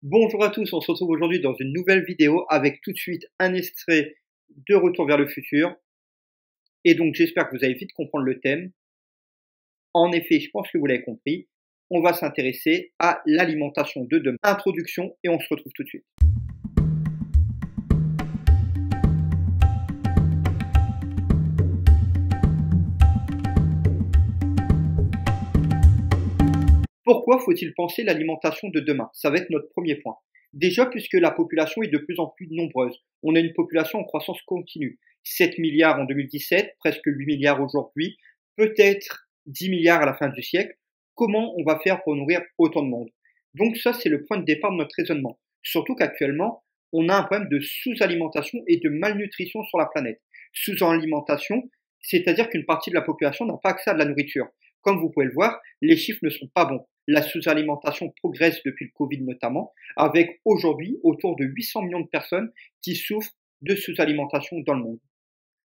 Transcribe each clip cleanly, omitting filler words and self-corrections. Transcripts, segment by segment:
Bonjour à tous, on se retrouve aujourd'hui dans une nouvelle vidéo avec tout de suite un extrait de Retour vers le futur. Et donc j'espère que vous allez vite comprendre le thème. En effet, je pense que vous l'avez compris, on va s'intéresser à l'alimentation de demain. Introduction et on se retrouve tout de suite. Pourquoi faut-il penser l'alimentation de demain? Ça va être notre premier point. Déjà, puisque la population est de plus en plus nombreuse. On a une population en croissance continue. 7 milliards en 2017, presque 8 milliards aujourd'hui, peut-être 10 milliards à la fin du siècle. Comment on va faire pour nourrir autant de monde? Donc ça, c'est le point de départ de notre raisonnement. Surtout qu'actuellement, on a un problème de sous-alimentation et de malnutrition sur la planète. Sous-alimentation, c'est-à-dire qu'une partie de la population n'a pas accès à de la nourriture. Comme vous pouvez le voir, les chiffres ne sont pas bons. La sous-alimentation progresse depuis le Covid notamment, avec aujourd'hui autour de 800 millions de personnes qui souffrent de sous-alimentation dans le monde.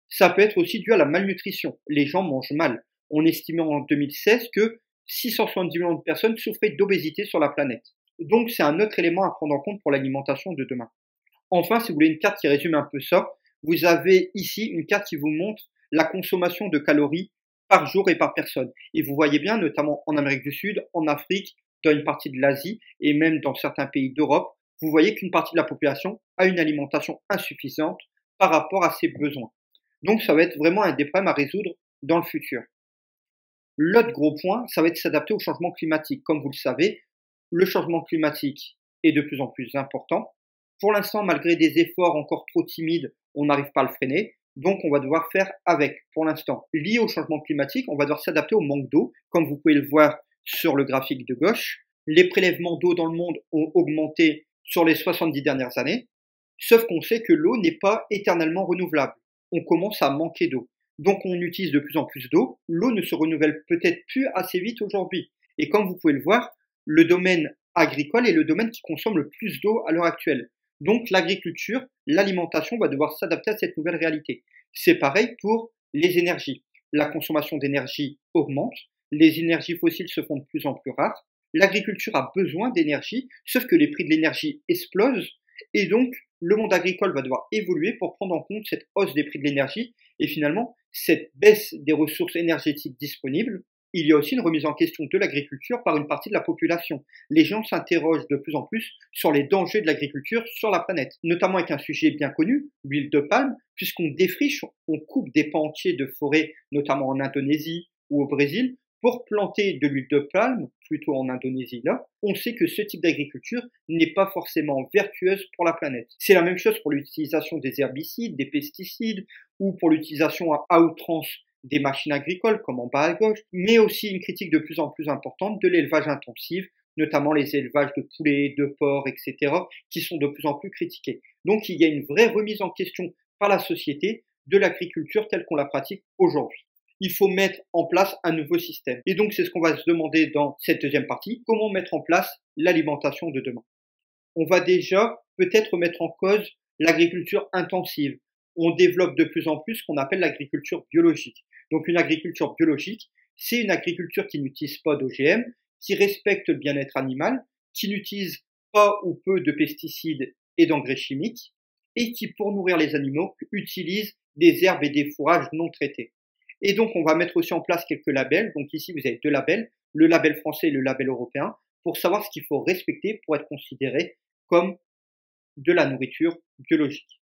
Ça peut être aussi dû à la malnutrition. Les gens mangent mal. On estimait en 2016 que 670 millions de personnes souffraient d'obésité sur la planète. Donc c'est un autre élément à prendre en compte pour l'alimentation de demain. Enfin, si vous voulez une carte qui résume un peu ça, vous avez ici une carte qui vous montre la consommation de calories par jour et par personne. Et vous voyez bien, notamment en Amérique du Sud, en Afrique, dans une partie de l'Asie et même dans certains pays d'Europe, vous voyez qu'une partie de la population a une alimentation insuffisante par rapport à ses besoins. Donc ça va être vraiment un des problèmes à résoudre dans le futur. L'autre gros point, ça va être s'adapter au changement climatique. Comme vous le savez, le changement climatique est de plus en plus important. Pour l'instant, malgré des efforts encore trop timides, on n'arrive pas à le freiner. Donc, on va devoir faire avec, pour l'instant. Lié au changement climatique, on va devoir s'adapter au manque d'eau. Comme vous pouvez le voir sur le graphique de gauche, les prélèvements d'eau dans le monde ont augmenté sur les 70 dernières années. Sauf qu'on sait que l'eau n'est pas éternellement renouvelable. On commence à manquer d'eau. Donc, on utilise de plus en plus d'eau. L'eau ne se renouvelle peut-être plus assez vite aujourd'hui. Et comme vous pouvez le voir, le domaine agricole est le domaine qui consomme le plus d'eau à l'heure actuelle. Donc l'agriculture, l'alimentation va devoir s'adapter à cette nouvelle réalité. C'est pareil pour les énergies. La consommation d'énergie augmente, les énergies fossiles se font de plus en plus rares, l'agriculture a besoin d'énergie, sauf que les prix de l'énergie explosent, et donc le monde agricole va devoir évoluer pour prendre en compte cette hausse des prix de l'énergie, et finalement cette baisse des ressources énergétiques disponibles. Il y a aussi une remise en question de l'agriculture par une partie de la population. Les gens s'interrogent de plus en plus sur les dangers de l'agriculture sur la planète, notamment avec un sujet bien connu, l'huile de palme, puisqu'on défriche, on coupe des pans entiers de forêts, notamment en Indonésie ou au Brésil, pour planter de l'huile de palme, plutôt en Indonésie là. On sait que ce type d'agriculture n'est pas forcément vertueuse pour la planète. C'est la même chose pour l'utilisation des herbicides, des pesticides, ou pour l'utilisation à outrance des machines agricoles, comme en bas à gauche, mais aussi une critique de plus en plus importante de l'élevage intensif, notamment les élevages de poulets, de porcs, etc., qui sont de plus en plus critiqués. Donc il y a une vraie remise en question par la société de l'agriculture telle qu'on la pratique aujourd'hui. Il faut mettre en place un nouveau système. Et donc c'est ce qu'on va se demander dans cette deuxième partie, comment mettre en place l'alimentation de demain. On va déjà peut-être mettre en cause l'agriculture intensive. On développe de plus en plus ce qu'on appelle l'agriculture biologique. Donc une agriculture biologique, c'est une agriculture qui n'utilise pas d'OGM, qui respecte le bien-être animal, qui n'utilise pas ou peu de pesticides et d'engrais chimiques, et qui, pour nourrir les animaux, utilise des herbes et des fourrages non traités. Et donc on va mettre aussi en place quelques labels. Donc ici vous avez deux labels, le label français et le label européen, pour savoir ce qu'il faut respecter pour être considéré comme de la nourriture biologique.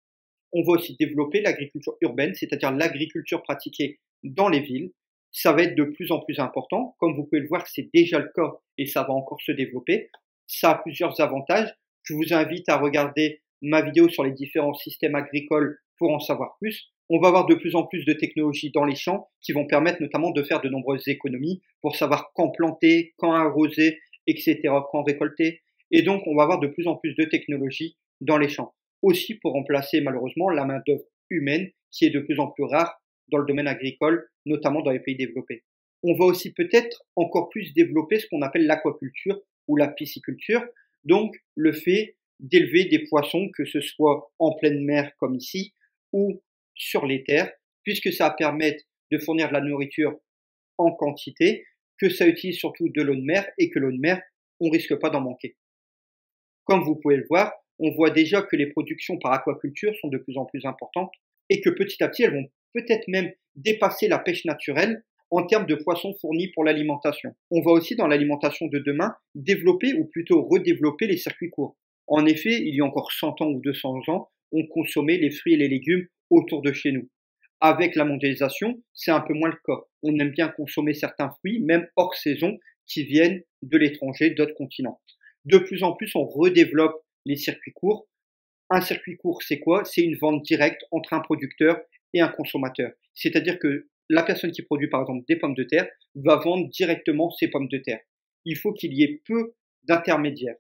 On va aussi développer l'agriculture urbaine, c'est-à-dire l'agriculture pratiquée dans les villes. Ça va être de plus en plus important. Comme vous pouvez le voir, c'est déjà le cas et ça va encore se développer. Ça a plusieurs avantages. Je vous invite à regarder ma vidéo sur les différents systèmes agricoles pour en savoir plus. On va avoir de plus en plus de technologies dans les champs qui vont permettre notamment de faire de nombreuses économies pour savoir quand planter, quand arroser, etc., quand récolter. Et donc, on va avoir de plus en plus de technologies dans les champs. Aussi pour remplacer malheureusement la main-d'œuvre humaine qui est de plus en plus rare dans le domaine agricole, notamment dans les pays développés. On va aussi peut-être encore plus développer ce qu'on appelle l'aquaculture ou la pisciculture, donc le fait d'élever des poissons, que ce soit en pleine mer comme ici, ou sur les terres, puisque ça va permettre de fournir de la nourriture en quantité, que ça utilise surtout de l'eau de mer et que l'eau de mer, on risque pas d'en manquer. Comme vous pouvez le voir, on voit déjà que les productions par aquaculture sont de plus en plus importantes et que petit à petit, elles vont peut-être même dépasser la pêche naturelle en termes de poissons fournis pour l'alimentation. On va aussi dans l'alimentation de demain développer ou plutôt redévelopper les circuits courts. En effet, il y a encore 100 ans ou 200 ans, on consommait les fruits et les légumes autour de chez nous. Avec la mondialisation, c'est un peu moins le cas. On aime bien consommer certains fruits, même hors saison, qui viennent de l'étranger, d'autres continents. De plus en plus, on redéveloppe les circuits courts. Un circuit court, c'est quoi? C'est une vente directe entre un producteur et un consommateur. C'est-à-dire que la personne qui produit par exemple des pommes de terre va vendre directement ses pommes de terre. Il faut qu'il y ait peu d'intermédiaires.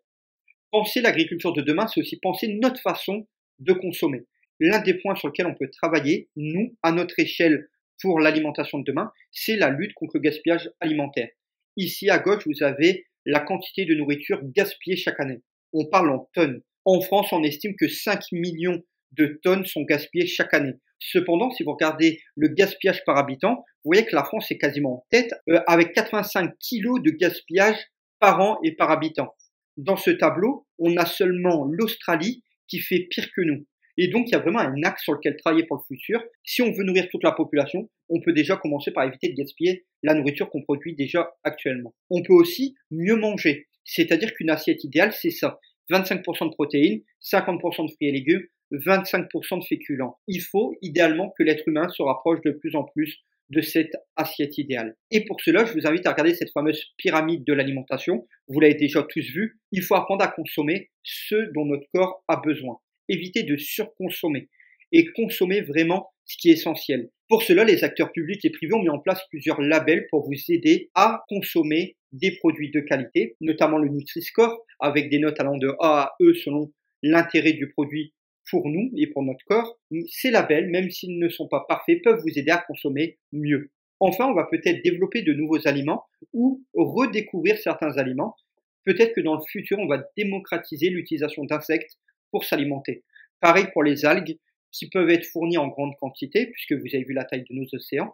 Penser l'agriculture de demain, c'est aussi penser notre façon de consommer. L'un des points sur lesquels on peut travailler, nous, à notre échelle, pour l'alimentation de demain, c'est la lutte contre le gaspillage alimentaire. Ici, à gauche, vous avez la quantité de nourriture gaspillée chaque année. On parle en tonnes. En France, on estime que 5 millions de tonnes sont gaspillées chaque année. Cependant, si vous regardez le gaspillage par habitant, vous voyez que la France est quasiment en tête, avec 85 kilos de gaspillage par an et par habitant. Dans ce tableau, on a seulement l'Australie qui fait pire que nous. Et donc, il y a vraiment un axe sur lequel travailler pour le futur. Si on veut nourrir toute la population, on peut déjà commencer par éviter de gaspiller la nourriture qu'on produit déjà actuellement. On peut aussi mieux manger. C'est-à-dire qu'une assiette idéale, c'est ça. 25% de protéines, 50% de fruits et légumes, 25% de féculents. Il faut idéalement que l'être humain se rapproche de plus en plus de cette assiette idéale. Et pour cela, je vous invite à regarder cette fameuse pyramide de l'alimentation. Vous l'avez déjà tous vu. Il faut apprendre à consommer ce dont notre corps a besoin. Éviter de surconsommer et consommer vraiment ce qui est essentiel. Pour cela, les acteurs publics et privés ont mis en place plusieurs labels pour vous aider à consommer des produits de qualité, notamment le Nutri-Score, avec des notes allant de A à E selon l'intérêt du produit pour nous et pour notre corps. Ces labels, même s'ils ne sont pas parfaits, peuvent vous aider à consommer mieux. Enfin, on va peut-être développer de nouveaux aliments ou redécouvrir certains aliments. Peut-être que dans le futur, on va démocratiser l'utilisation d'insectes pour s'alimenter. Pareil pour les algues qui peuvent être fournies en grande quantité, puisque vous avez vu la taille de nos océans.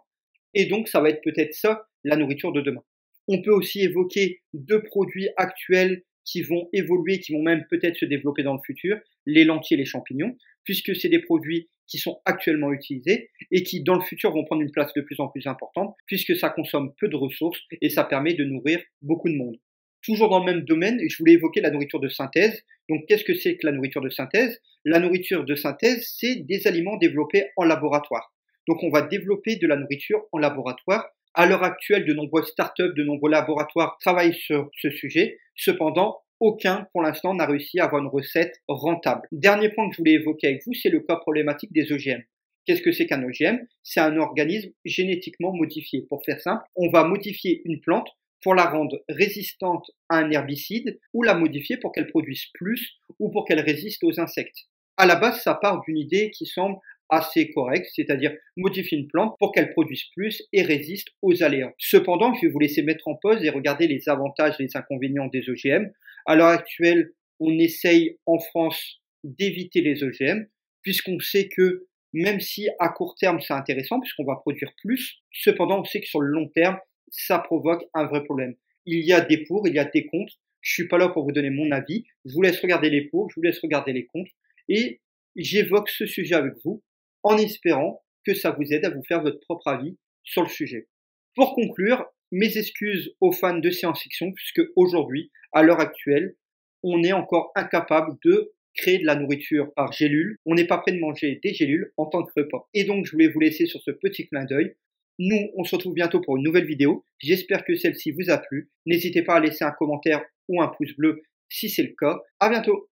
Et donc, ça va être peut-être ça, la nourriture de demain. On peut aussi évoquer deux produits actuels qui vont évoluer, qui vont même peut-être se développer dans le futur, les lentilles et les champignons, puisque c'est des produits qui sont actuellement utilisés et qui, dans le futur, vont prendre une place de plus en plus importante, puisque ça consomme peu de ressources et ça permet de nourrir beaucoup de monde. Toujours dans le même domaine, je voulais évoquer la nourriture de synthèse. Donc, qu'est-ce que c'est que la nourriture de synthèse? La nourriture de synthèse, c'est des aliments développés en laboratoire. Donc, on va développer de la nourriture en laboratoire. À l'heure actuelle, de nombreuses startups, de nombreux laboratoires travaillent sur ce sujet. Cependant, aucun, pour l'instant, n'a réussi à avoir une recette rentable. Dernier point que je voulais évoquer avec vous, c'est le cas problématique des OGM. Qu'est-ce que c'est qu'un OGM? C'est un organisme génétiquement modifié. Pour faire simple, on va modifier une plante pour la rendre résistante à un herbicide ou la modifier pour qu'elle produise plus ou pour qu'elle résiste aux insectes. À la base, ça part d'une idée qui semble assez correcte, c'est-à-dire modifier une plante pour qu'elle produise plus et résiste aux aléas. Cependant, je vais vous laisser mettre en pause et regarder les avantages et les inconvénients des OGM. À l'heure actuelle, on essaye en France d'éviter les OGM puisqu'on sait que même si à court terme c'est intéressant puisqu'on va produire plus, cependant on sait que sur le long terme, ça provoque un vrai problème. Il y a des pour, il y a des contre. Je suis pas là pour vous donner mon avis. Je vous laisse regarder les pour, je vous laisse regarder les contre. Et j'évoque ce sujet avec vous en espérant que ça vous aide à vous faire votre propre avis sur le sujet. Pour conclure, mes excuses aux fans de science-fiction puisque aujourd'hui, à l'heure actuelle, on est encore incapable de créer de la nourriture par gélules. On n'est pas prêt de manger des gélules en tant que repas. Et donc, je voulais vous laisser sur ce petit clin d'œil. Nous, on se retrouve bientôt pour une nouvelle vidéo. J'espère que celle-ci vous a plu. N'hésitez pas à laisser un commentaire ou un pouce bleu si c'est le cas. À bientôt!